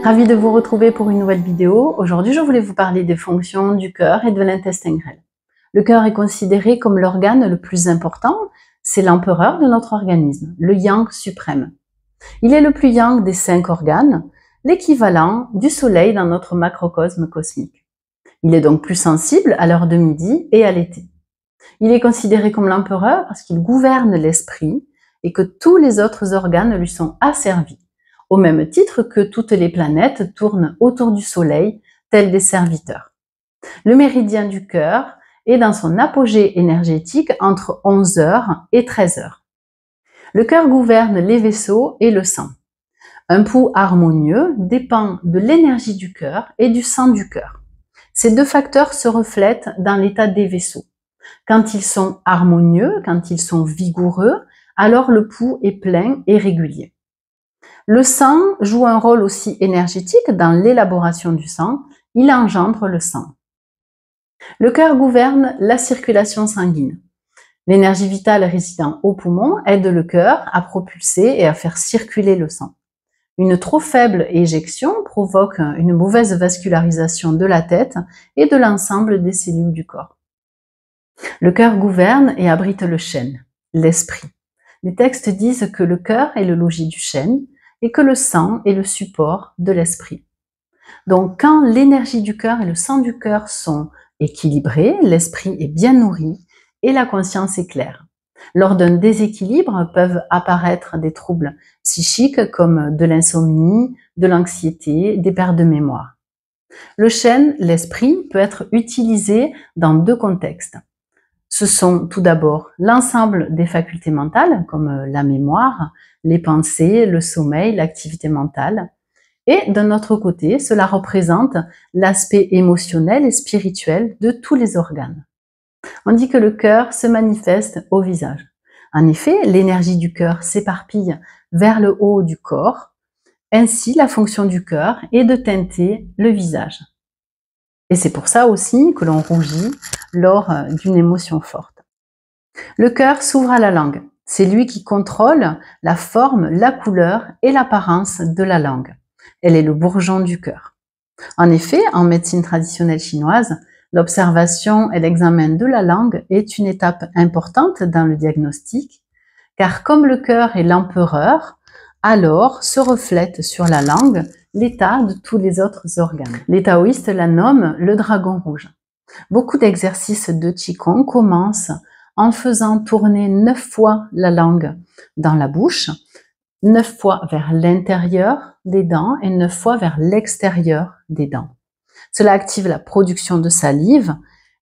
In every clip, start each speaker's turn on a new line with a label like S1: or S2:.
S1: Ravie de vous retrouver pour une nouvelle vidéo. Aujourd'hui, je voulais vous parler des fonctions du cœur et de l'intestin grêle. Le cœur est considéré comme l'organe le plus important. C'est l'empereur de notre organisme, le yang suprême. Il est le plus yang des 5 organes, l'équivalent du soleil dans notre macrocosme cosmique. Il est donc plus sensible à l'heure de midi et à l'été. Il est considéré comme l'empereur parce qu'il gouverne l'esprit et que tous les autres organes lui sont asservis, au même titre que toutes les planètes tournent autour du soleil, tels des serviteurs. Le méridien du cœur est dans son apogée énergétique entre 11 heures et 13 heures. Le cœur gouverne les vaisseaux et le sang. Un pouls harmonieux dépend de l'énergie du cœur et du sang du cœur. Ces deux facteurs se reflètent dans l'état des vaisseaux. Quand ils sont harmonieux, quand ils sont vigoureux, alors le pouls est plein et régulier. Le sang joue un rôle aussi énergétique dans l'élaboration du sang, il engendre le sang. Le cœur gouverne la circulation sanguine. L'énergie vitale résidant au poumon aide le cœur à propulser et à faire circuler le sang. Une trop faible éjection provoque une mauvaise vascularisation de la tête et de l'ensemble des cellules du corps. Le cœur gouverne et abrite le chêne, l'esprit. Les textes disent que le cœur est le logis du chêne et que le sang est le support de l'esprit. Donc, quand l'énergie du cœur et le sang du cœur sont équilibrés, l'esprit est bien nourri et la conscience est claire. Lors d'un déséquilibre peuvent apparaître des troubles psychiques comme de l'insomnie, de l'anxiété, des pertes de mémoire. Le chêne, l'esprit, peut être utilisé dans deux contextes. Ce sont tout d'abord l'ensemble des facultés mentales, comme la mémoire, les pensées, le sommeil, l'activité mentale. Et d'un autre côté, cela représente l'aspect émotionnel et spirituel de tous les organes. On dit que le cœur se manifeste au visage. En effet, l'énergie du cœur s'éparpille vers le haut du corps. Ainsi, la fonction du cœur est de teinter le visage. Et c'est pour ça aussi que l'on rougit lors d'une émotion forte. Le cœur s'ouvre à la langue. C'est lui qui contrôle la forme, la couleur et l'apparence de la langue. Elle est le bourgeon du cœur. En effet, en médecine traditionnelle chinoise, l'observation et l'examen de la langue est une étape importante dans le diagnostic, car comme le cœur est l'empereur, alors se reflète sur la langue l'état de tous les autres organes. Les taoïstes la nomment le dragon rouge. Beaucoup d'exercices de Qigong commencent en faisant tourner 9 fois la langue dans la bouche, 9 fois vers l'intérieur des dents et 9 fois vers l'extérieur des dents. Cela active la production de salive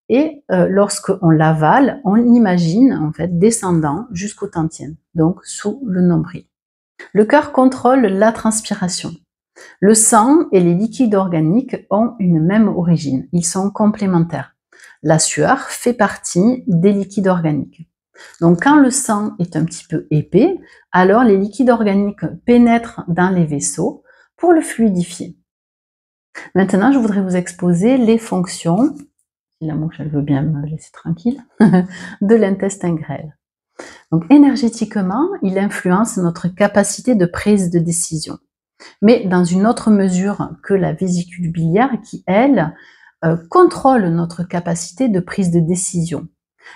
S1: et lorsqu'on l'avale, on imagine en fait descendant jusqu'aux tantièmes, donc sous le nombril. Le cœur contrôle la transpiration. Le sang et les liquides organiques ont une même origine, ils sont complémentaires. La sueur fait partie des liquides organiques. Donc quand le sang est un petit peu épais, alors les liquides organiques pénètrent dans les vaisseaux pour le fluidifier. Maintenant, je voudrais vous exposer les fonctions, si la mouche elle veut bien me laisser tranquille, de l'intestin grêle. Donc énergétiquement, il influence notre capacité de prise de décision, mais dans une autre mesure que la vésicule biliaire qui, elle, contrôle notre capacité de prise de décision.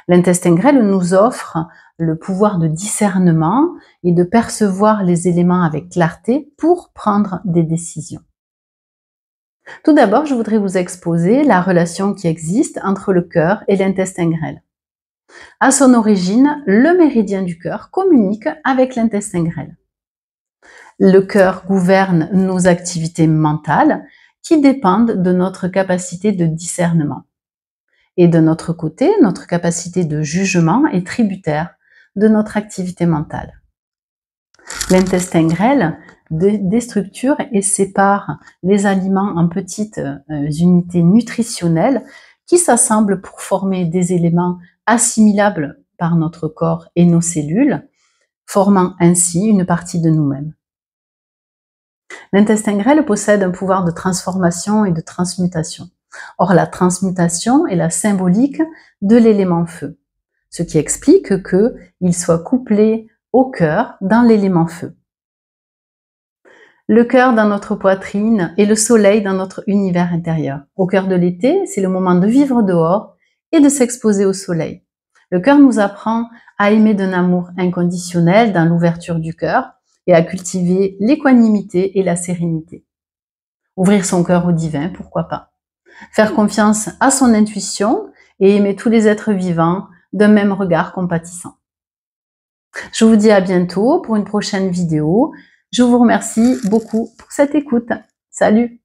S1: L'intestin grêle nous offre le pouvoir de discernement et de percevoir les éléments avec clarté pour prendre des décisions. Tout d'abord, je voudrais vous exposer la relation qui existe entre le cœur et l'intestin grêle. À son origine, le méridien du cœur communique avec l'intestin grêle. Le cœur gouverne nos activités mentales qui dépendent de notre capacité de discernement. Et de notre côté, notre capacité de jugement est tributaire de notre activité mentale. L'intestin grêle déstructure et sépare les aliments en petites unités nutritionnelles qui s'assemblent pour former des éléments assimilables par notre corps et nos cellules, formant ainsi une partie de nous-mêmes. L'intestin grêle possède un pouvoir de transformation et de transmutation. Or, la transmutation est la symbolique de l'élément feu, ce qui explique qu'il soit couplé au cœur dans l'élément feu. Le cœur dans notre poitrine et le soleil dans notre univers intérieur. Au cœur de l'été, c'est le moment de vivre dehors et de s'exposer au soleil. Le cœur nous apprend à aimer d'un amour inconditionnel dans l'ouverture du cœur et à cultiver l'équanimité et la sérénité. Ouvrir son cœur au divin, pourquoi pas. Faire confiance à son intuition et aimer tous les êtres vivants d'un même regard compatissant. Je vous dis à bientôt pour une prochaine vidéo. Je vous remercie beaucoup pour cette écoute. Salut!